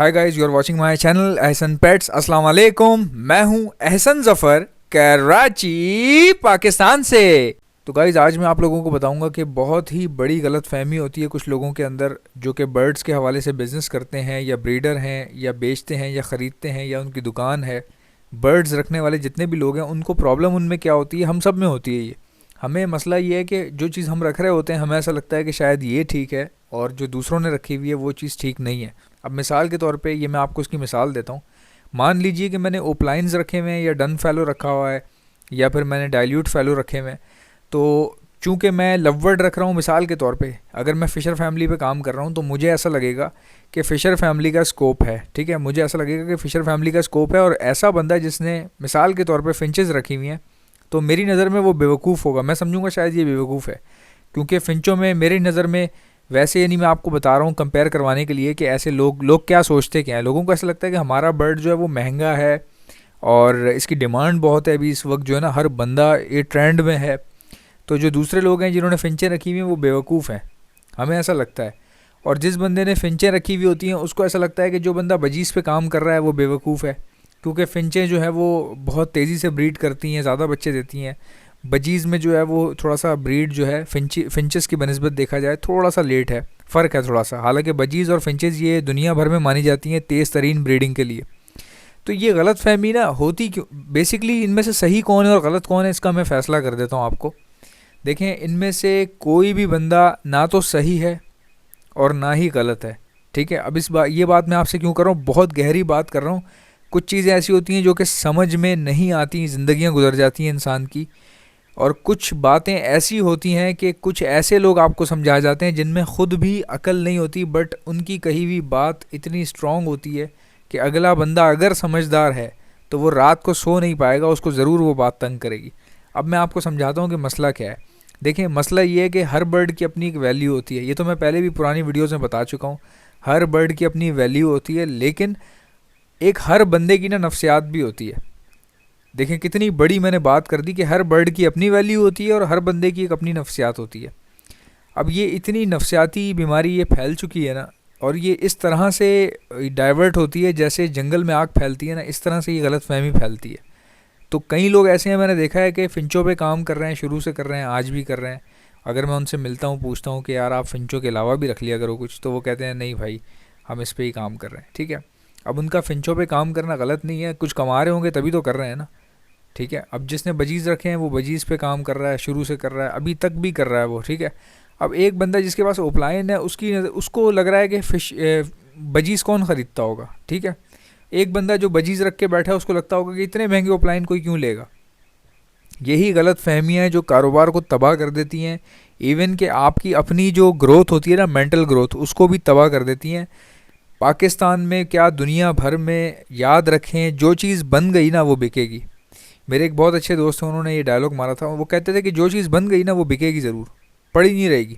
Hi guys, you are watching my channel Ehsan pets. अस्सलाम वालेकुम। मैं हूं एहसन जफर, कराची, पाकिस्तान से। तो गाइस, आज मैं आप लोगों को बताऊंगा कि बहुत ही बड़ी गलत फहमी होती है कुछ लोगों के अंदर, जो कि बर्ड्स के हवाले से बिज़नेस करते हैं या ब्रीडर हैं या बेचते हैं या ख़रीदते हैं या उनकी दुकान है। बर्ड्स रखने वाले जितने भी लोग हैं उनको प्रॉब्लम उनमें क्या होती है, हम सब में होती है ये। हमें मसला ये है कि जो चीज़ हम रख रहे होते हैं हमें ऐसा लगता है कि शायद ये ठीक है और जो दूसरों ने रखी हुई है वो चीज़ ठीक नहीं है। अब मिसाल के तौर पे ये मैं आपको इसकी मिसाल देता हूँ। मान लीजिए कि मैंने ओपलाइंस रखे हुए हैं या डन फैलो रखा हुआ है या फिर मैंने डाइल्यूट फैलो रखे हुए हैं। तो चूंकि मैं लवबर्ड रख रहा हूँ मिसाल के तौर पे, अगर मैं फ़िशर फैमिली पे काम कर रहा हूँ तो मुझे ऐसा लगेगा कि फ़िशर फैमिली का स्कोप है। ठीक है, मुझे ऐसा लगेगा कि फ़िशर फैमिली का स्कोप है। और ऐसा बंदा जिसने मिसाल के तौर पे फिंचेस रखी हुई हैं तो मेरी नज़र में वो बेवकूफ़ होगा। मैं समझूंगा शायद ये बेवकूफ़ है, क्योंकि फ़िंचों में मेरी नज़र में वैसे, यानी मैं आपको बता रहा हूँ कंपेयर करवाने के लिए कि ऐसे लोग क्या सोचते क्या हैं। लोगों को ऐसा लगता है कि हमारा बर्ड जो है वो महंगा है और इसकी डिमांड बहुत है अभी इस वक्त, जो है ना, हर बंदा ये ट्रेंड में है। तो जो दूसरे लोग हैं जिन्होंने फ़िंचें रखी हुई हैं वो बेवकूफ़ हैं, हमें ऐसा लगता है। और जिस बंदे ने फ़िंचें रखी हुई होती हैं उसको ऐसा लगता है कि जो बंदा बजीज़ पे काम कर रहा है वो बेवकूफ़ है, क्योंकि फ़िंचें जो है वो बहुत तेज़ी से ब्रीड करती हैं, ज़्यादा बच्चे देती हैं। बजीज़ में जो है वो थोड़ा सा ब्रीड जो है फिंचेस की बनस्बत देखा जाए थोड़ा सा लेट है, फ़र्क है थोड़ा सा। हालांकि बजीज़ और फिंचेस ये दुनिया भर में मानी जाती हैं तेज़ तरीन ब्रीडिंग के लिए। तो ये गलत फहमी ना होती क्यों, बेसिकली इनमें से सही कौन है और गलत कौन है इसका मैं फ़ैसला कर देता हूँ आपको। देखें, इनमें से कोई भी बंदा ना तो सही है और ना ही गलत है। ठीक है, अब ये बात मैं आपसे क्यों कर रहा हूँ, बहुत गहरी बात कर रहा हूँ। कुछ चीज़ें ऐसी होती हैं जो कि समझ में नहीं आती, ज़िंदगियाँ गुजर जाती हैं इंसान की। और कुछ बातें ऐसी होती हैं कि कुछ ऐसे लोग आपको समझा जाते हैं जिनमें ख़ुद भी अकल नहीं होती, बट उनकी कही हुई बात इतनी स्ट्रॉन्ग होती है कि अगला बंदा अगर समझदार है तो वो रात को सो नहीं पाएगा, उसको ज़रूर वो बात तंग करेगी। अब मैं आपको समझाता हूँ कि मसला क्या है। देखिए, मसला ये है कि हर बर्ड की अपनी एक वैल्यू होती है। ये तो मैं पहले भी पुरानी वीडियोज़ में बता चुका हूँ। हर बर्ड की अपनी वैल्यू होती है, लेकिन एक हर बंदे की ना नफ्सियात भी होती है। देखें कितनी बड़ी मैंने बात कर दी कि हर बर्ड की अपनी वैल्यू होती है और हर बंदे की एक अपनी नफ्सियात होती है। अब ये इतनी नफ्सियाती बीमारी ये फैल चुकी है ना, और ये इस तरह से डाइवर्ट होती है जैसे जंगल में आग फैलती है ना, इस तरह से ये गलत फहमी फैलती है। तो कई लोग ऐसे हैं, मैंने देखा है कि फ़िंचों पे काम कर रहे हैं, शुरू से कर रहे हैं, आज भी कर रहे हैं। अगर मैं उनसे मिलता हूँ, पूछता हूँ कि यार आप फ़िंचों के अलावा भी रख लिया करो कुछ, तो वो कहते हैं नहीं भाई, हम इस पे ही काम कर रहे हैं। ठीक है, अब उनका फ़िंचों पे काम करना गलत नहीं है, कुछ कमा रहे होंगे तभी तो कर रहे हैं ना। ठीक है, अब जिसने बजीज़ रखे हैं वो बजीज़ पे काम कर रहा है, शुरू से कर रहा है, अभी तक भी कर रहा है वो। ठीक है, अब एक बंदा जिसके पास ओपलाइन है उसको लग रहा है कि बजीज़ कौन ख़रीदता होगा। ठीक है, एक बंदा जो बजीज़ रख के बैठा है उसको लगता होगा कि इतने महंगे ओपलाइन कोई क्यों लेगा। यही गलत फहमियाँ हैं जो कारोबार को तबाह कर देती हैं। इवन कि आपकी अपनी जो ग्रोथ होती है ना, मेंटल ग्रोथ, उसको भी तबाह कर देती हैं। पाकिस्तान में क्या दुनिया भर में, याद रखें, जो चीज़ बन गई ना वो बिकेगी। मेरे एक बहुत अच्छे दोस्त हैं, उन्होंने ये डायलॉग मारा था। वो कहते थे कि जो चीज़ बन गई ना वो बिकेगी ज़रूर, पड़ी नहीं रहेगी।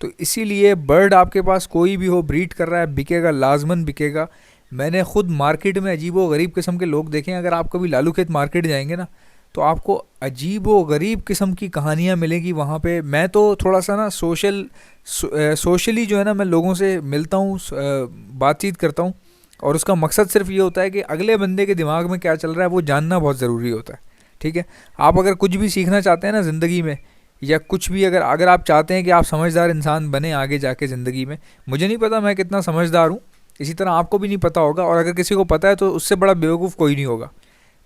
तो इसीलिए बर्ड आपके पास कोई भी हो, ब्रीड कर रहा है, बिकेगा, लाजमन बिकेगा। मैंने ख़ुद मार्केट में अजीब व गरीब किस्म के लोग देखे हैं। अगर आप कभी लालू खेत मार्केट जाएंगे ना तो आपको अजीब व गरीब किस्म की कहानियाँ मिलेंगी वहाँ पे। मैं तो थोड़ा सा ना सोशली जो है ना, मैं लोगों से मिलता हूँ, बातचीत करता हूँ, और उसका मकसद सिर्फ ये होता है कि अगले बंदे के दिमाग में क्या चल रहा है वो जानना बहुत ज़रूरी होता है। ठीक है, आप अगर कुछ भी सीखना चाहते हैं ना ज़िंदगी में, या कुछ भी, अगर आप चाहते हैं कि आप समझदार इंसान बने आगे जाके ज़िंदगी में, मुझे नहीं पता मैं कितना समझदार हूँ, इसी तरह आपको भी नहीं पता होगा, और अगर किसी को पता है तो उससे बड़ा बेवकूफ़ कोई नहीं होगा।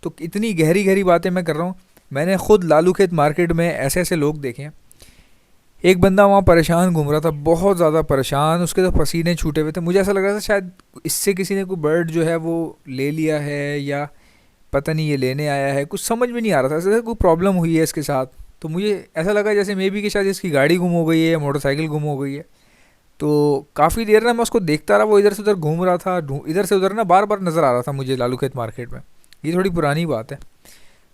तो इतनी गहरी गहरी बातें मैं कर रहा हूँ। मैंने ख़ुद लालू खेत मार्केट में ऐसे ऐसे लोग देखे हैं। एक बंदा वहाँ परेशान घूम रहा था, बहुत ज़्यादा परेशान, उसके तो पसीने छूटे हुए थे। मुझे ऐसा लग रहा था शायद इससे किसी ने कोई बर्ड जो है वो ले लिया है, या पता नहीं ये लेने आया है, कुछ समझ में नहीं आ रहा था। ऐसे कोई प्रॉब्लम हुई है इसके साथ। तो मुझे ऐसा लगा जैसे मे बी कि शायद इसकी गाड़ी गुम हो गई है या मोटरसाइकिल गुम हो गई है। तो काफ़ी देर ना मैं उसको देखता रहा, वो इधर से उधर घूम रहा था, इधर से उधर ना बार बार नज़र आ रहा था मुझे लालू खेत मार्केट में। ये थोड़ी पुरानी बात है।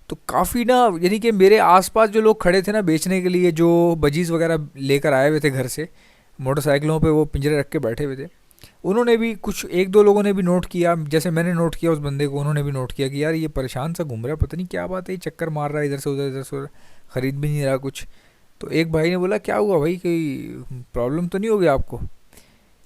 तो काफ़ी ना, यानी कि मेरे आसपास जो लोग खड़े थे ना बेचने के लिए, जो बजीज़ वगैरह लेकर आए हुए थे घर से, मोटरसाइकिलों पे वो पिंजरे रख के बैठे हुए थे, उन्होंने भी, कुछ एक दो लोगों ने भी नोट किया, जैसे मैंने नोट किया उस बंदे को, उन्होंने भी नोट किया कि यार ये परेशान सा घूम रहा है, पता नहीं क्या बात है, ये चक्कर मार रहा है इधर से उधर, इधर से उधर, ख़रीद भी नहीं रहा कुछ। तो एक भाई ने बोला क्या हुआ भाई, कोई प्रॉब्लम तो नहीं हो गई आपको।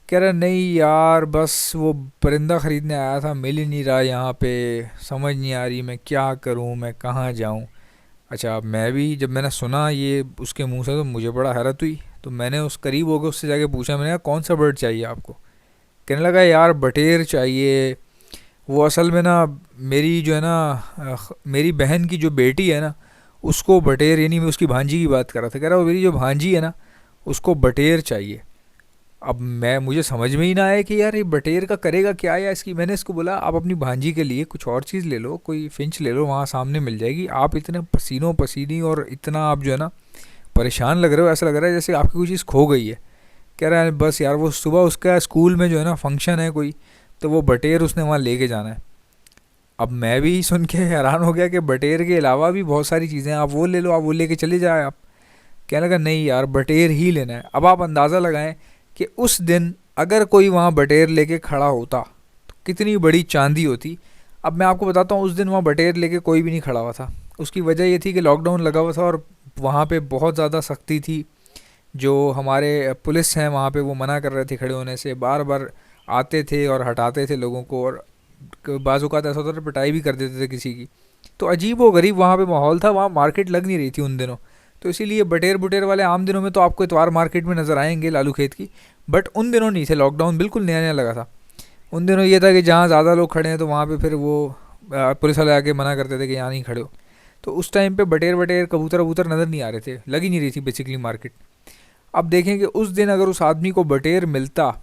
कह रहा नहीं यार, बस वो परिंदा ख़रीदने आया था, मिल ही नहीं रहा यहाँ पे, समझ नहीं आ रही मैं क्या करूँ, मैं कहाँ जाऊँ। अच्छा, अब मैं भी जब मैंने सुना ये उसके मुंह से तो मुझे बड़ा हैरत हुई। तो मैंने उस करीब हो गया, उससे जाके पूछा, मैंने कहा कौन सा बर्ड चाहिए आपको। कहने लगा यार बटेर चाहिए। वो असल में ना, मेरी जो है ना, मेरी बहन की जो बेटी है ना, उसको बटेर, यानी मैं उसकी भांजी की बात कर रहा था। कह रहा वो मेरी जो भांजी है ना, उसको बटेर चाहिए। अब मैं, मुझे समझ में ही ना आया कि यार ये बटेर का करेगा क्या। या इसकी, मैंने इसको बोला आप अपनी भांजी के लिए कुछ और चीज़ ले लो, कोई फिंच ले लो, वहाँ सामने मिल जाएगी। आप इतने पसीनों पसीनी और इतना आप जो है ना परेशान लग रहे हो, ऐसा लग रहा है जैसे आपकी कोई चीज़ खो गई है। कह रहा है बस यार, वो सुबह उसका स्कूल में जो है ना फंक्शन है कोई, तो वो बटेर उसने वहाँ लेके जाना है। अब मैं भी सुन के हैरान हो गया कि बटेर के अलावा भी बहुत सारी चीज़ें हैं, आप वो ले लो, आप वो लेके चले जाए आप। कहने लगा नहीं यार बटेर ही लेना है। अब आप अंदाज़ा लगाएं कि उस दिन अगर कोई वहाँ बटेर लेके खड़ा होता तो कितनी बड़ी चांदी होती। अब मैं आपको बताता हूँ, उस दिन वहाँ बटेर लेके कोई भी नहीं खड़ा हुआ था। उसकी वजह ये थी कि लॉकडाउन लगा हुआ था और वहाँ पे बहुत ज़्यादा सख्ती थी। जो हमारे पुलिस हैं वहाँ पे, वो मना कर रहे थे खड़े होने से, बार बार आते थे और हटाते थे लोगों को। और बाज़ औक़ात ऐसा होता था पिटाई भी कर देते थे किसी की। तो अजीब व गरीब वहाँ पे माहौल था, वहाँ मार्केट लग नहीं रही थी उन दिनों। तो इसीलिए बटेर बुटेर वाले आम दिनों में तो आपको इतवार मार्केट में नज़र आएंगे लालू खेत की, बट उन दिनों नहीं थे। लॉकडाउन बिल्कुल नया नया लगा था। उन दिनों ये था कि जहाँ ज़्यादा लोग खड़े हैं तो वहाँ पे फिर वो पुलिस वाले आके मना करते थे कि यहाँ नहीं खड़े हो। तो उस टाइम पे बटेर बटेर कबूतर वबूतर नज़र नहीं आ रहे थे, लग ही नहीं रही थी बेसिकली मार्केट। अब देखें कि उस दिन अगर उस आदमी को बटेर मिलता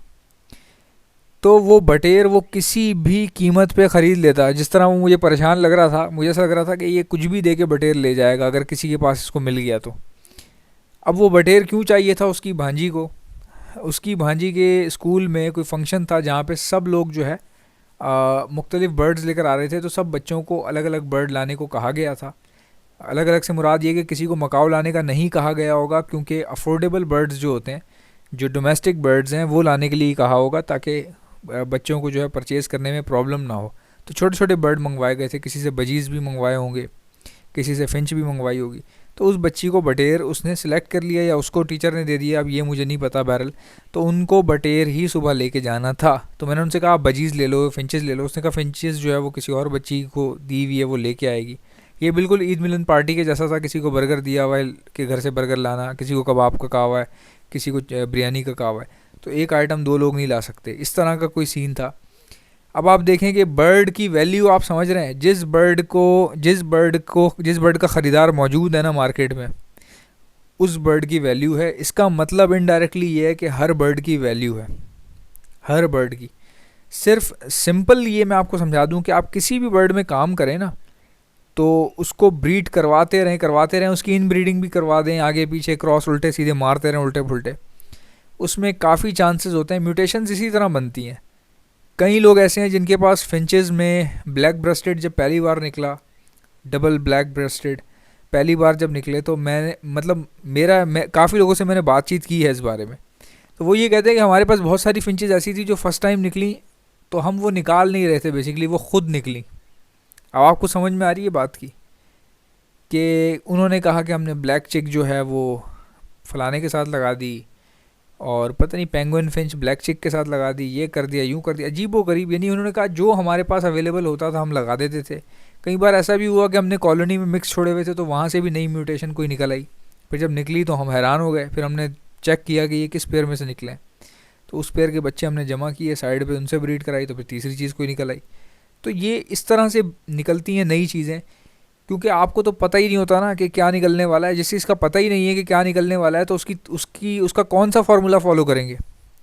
तो वो बटेर वो किसी भी कीमत पे ख़रीद लेता। जिस तरह वो मुझे परेशान लग रहा था, मुझे ऐसा लग रहा था कि ये कुछ भी दे के बटेर ले जाएगा अगर किसी के पास इसको मिल गया तो। अब वो बटेर क्यों चाहिए था उसकी भांजी को? उसकी भांजी के स्कूल में कोई फंक्शन था जहाँ पे सब लोग जो है मुख्तलिफ़ बर्ड्स लेकर आ रहे थे। तो सब बच्चों को अलग अलग बर्ड लाने को कहा गया था। अलग अलग से मुराद ये कि किसी को मकाऊ लाने का नहीं कहा गया होगा, क्योंकि अफोर्डेबल बर्ड्स जो होते हैं, जो डोमेस्टिक बर्ड्स हैं, वो लाने के लिए कहा होगा ताकि बच्चों को जो है परचेज़ करने में प्रॉब्लम ना हो। तो छोटे छोटे बर्ड मंगवाए गए थे, किसी से बजीज़ भी मंगवाए होंगे, किसी से फिंच भी मंगवाई होगी। तो उस बच्ची को बटेर उसने सिलेक्ट कर लिया या उसको टीचर ने दे दिया, अब ये मुझे नहीं पता बहरल। तो उनको बटेर ही सुबह लेके जाना था। तो मैंने उनसे कहा आप बजीज़ ले लो, फिंचेस ले लो। उसने कहा फिंचेस जो है वो किसी और बच्ची को दी हुई है, वो लेके आएगी। ये बिल्कुल ईद मिलन पार्टी के जैसा था। किसी को बर्गर दिया हुआ है कि घर से बर्गर लाना, किसी को कबाब का कहा हुआ है, किसी को बिरयानी का कहा हुआ है। तो एक आइटम दो लोग नहीं ला सकते, इस तरह का कोई सीन था। अब आप देखें कि बर्ड की वैल्यू आप समझ रहे हैं। जिस बर्ड का ख़रीदार मौजूद है ना मार्केट में, उस बर्ड की वैल्यू है। इसका मतलब इनडायरेक्टली ये है कि हर बर्ड की वैल्यू है, हर बर्ड की। सिर्फ सिंपल ये मैं आपको समझा दूं कि आप किसी भी बर्ड में काम करें ना, तो उसको ब्रीड करवाते रहें, उसकी इन ब्रीडिंग भी करवा दें, आगे पीछे क्रॉस उल्टे सीधे मारते रहें उल्टे पुल्टे। उसमें काफ़ी चांसेस होते हैं, म्यूटेशंस इसी तरह बनती हैं। कई लोग ऐसे हैं जिनके पास फिंचेस में ब्लैक ब्रेस्टेड जब पहली बार निकला, डबल ब्लैक ब्रेस्टेड पहली बार जब निकले, तो मैंने मतलब मैं काफ़ी लोगों से मैंने बातचीत की है इस बारे में। तो वो ये कहते हैं कि हमारे पास बहुत सारी फिंचेस ऐसी थी जो फ़र्स्ट टाइम निकली, तो हम वो निकाल नहीं रहे थे, बेसिकली वो खुद निकली। अब आपको समझ में आ रही है बात की कि उन्होंने कहा कि हमने ब्लैक चिक जो है वो फलाने के साथ लगा दी, और पता नहीं पेंगुइन फिंच ब्लैक चिक के साथ लगा दी, ये कर दिया, यूँ कर दिया, अजीब व गरीब। यानी उन्होंने कहा जो हमारे पास अवेलेबल होता था हम लगा देते थे। कई बार ऐसा भी हुआ कि हमने कॉलोनी में मिक्स छोड़े हुए थे, तो वहाँ से भी नई म्यूटेशन कोई निकल आई। फिर जब निकली तो हम हैरान हो गए। फिर हमने चेक किया कि ये किस पेयर में से निकले, तो उस पेयर के बच्चे हमने जमा किए साइड पे, उनसे ब्रीड कराई, तो फिर तीसरी चीज़ कोई निकल आई। तो ये इस तरह से निकलती हैं नई चीज़ें, क्योंकि आपको तो पता ही नहीं होता ना कि क्या निकलने वाला है। जिस चीज़ का पता ही नहीं है कि क्या निकलने वाला है, तो उसका कौन सा फार्मूला फॉलो करेंगे,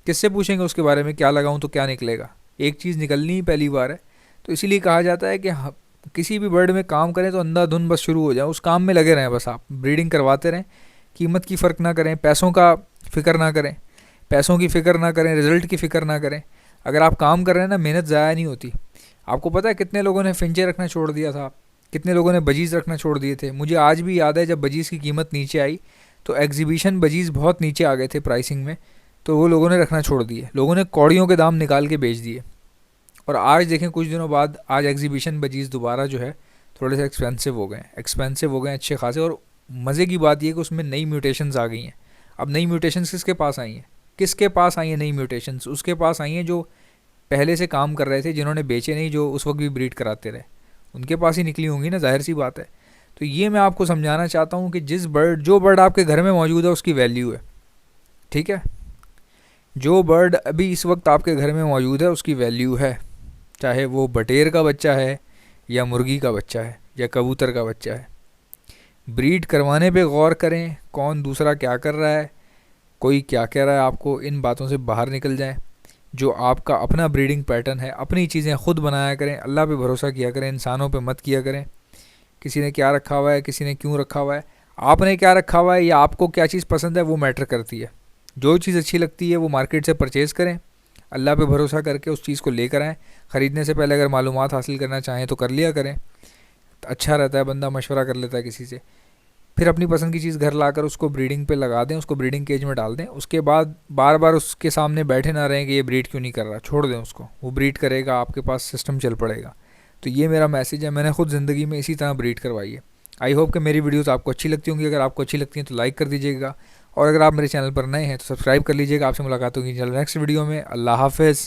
किससे पूछेंगे उसके बारे में, क्या लगाऊं तो क्या निकलेगा। एक चीज़ निकलनी ही पहली बार है। तो इसीलिए कहा जाता है कि किसी भी बर्ड में काम करें तो अंधाधुन बस शुरू हो जाए, उस काम में लगे रहें, बस आप ब्रीडिंग करवाते रहें, कीमत की फ़र्क ना करें, पैसों का फ़िक्र ना करें, पैसों की फ़िक्र ना करें, रिज़ल्ट की फ़िक्र ना करें। अगर आप काम कर रहे हैं ना, मेहनत ज़ाया नहीं होती। आपको पता है कितने लोगों ने फिंचे रखना छोड़ दिया था, कितने लोगों ने बजीज़ रखना छोड़ दिए थे। मुझे आज भी याद है जब बजीज़ की कीमत नीचे आई, तो एग्जीबिशन बजीज़ बहुत नीचे आ गए थे प्राइसिंग में, तो वो लोगों ने रखना छोड़ दिए, लोगों ने कौड़ियों के दाम निकाल के बेच दिए। और आज देखें कुछ दिनों बाद आज एग्जीबिशन बजीज़ दोबारा जो है थोड़े से एक्सपेंसिव हो गए अच्छे खासे। और मज़े की बात यह कि उसमें नई म्यूटेशंस आ गई हैं। अब नई म्यूटेशंस किसके पास आई हैं? किसके पास आई हैं नई म्यूटेशंस? उसके पास आई हैं जो पहले से काम कर रहे थे, जिन्होंने बेचे नहीं, जो उस वक्त भी ब्रीड कराते रहे, उनके पास ही निकली होंगी ना, जाहिर सी बात है। तो ये मैं आपको समझाना चाहता हूँ कि जो बर्ड आपके घर में मौजूद है उसकी वैल्यू है, ठीक है। जो बर्ड अभी इस वक्त आपके घर में मौजूद है उसकी वैल्यू है, चाहे वो बटेर का बच्चा है या मुर्गी का बच्चा है या कबूतर का बच्चा है। ब्रीड करवाने पे गौर करें, कौन दूसरा क्या कर रहा है, कोई क्या कह रहा है आपको, इन बातों से बाहर निकल जाएं। जो आपका अपना ब्रीडिंग पैटर्न है, अपनी चीज़ें खुद बनाया करें, अल्लाह पे भरोसा किया करें, इंसानों पे मत किया करें। किसी ने क्या रखा हुआ है, किसी ने क्यों रखा हुआ है, आपने क्या रखा हुआ है या आपको क्या चीज़ पसंद है, वो मैटर करती है। जो चीज़ अच्छी लगती है वो मार्केट से परचेज़ करें, अल्लाह पे भरोसा करके उस चीज़ को लेकर आएँ। ख़रीदने से पहले अगर मालूमात हासिल करना चाहें तो कर लिया करें, तो अच्छा रहता है, बंदा मशवरा कर लेता है किसी से। फिर अपनी पसंद की चीज़ घर लाकर उसको ब्रीडिंग पे लगा दें, उसको ब्रीडिंग केज में डाल दें। उसके बाद बार बार उसके सामने बैठे ना रहें कि ये ब्रीड क्यों नहीं कर रहा, छोड़ दें उसको, वो ब्रीड करेगा, आपके पास सिस्टम चल पड़ेगा। तो ये मेरा मैसेज है, मैंने खुद ज़िंदगी में इसी तरह ब्रीड करवाई है। आई होप कि मेरी वीडियोस आपको अच्छी लगती होंगी। अगर आपको अच्छी लगती हैं तो लाइक कर दीजिएगा, और अगर आप मेरे चैनल पर नए हैं तो सब्सक्राइब कर लीजिएगा। आपसे मुलाकात होगी चलो नेक्स्ट वीडियो में। अल्लाह हाफ़िज़।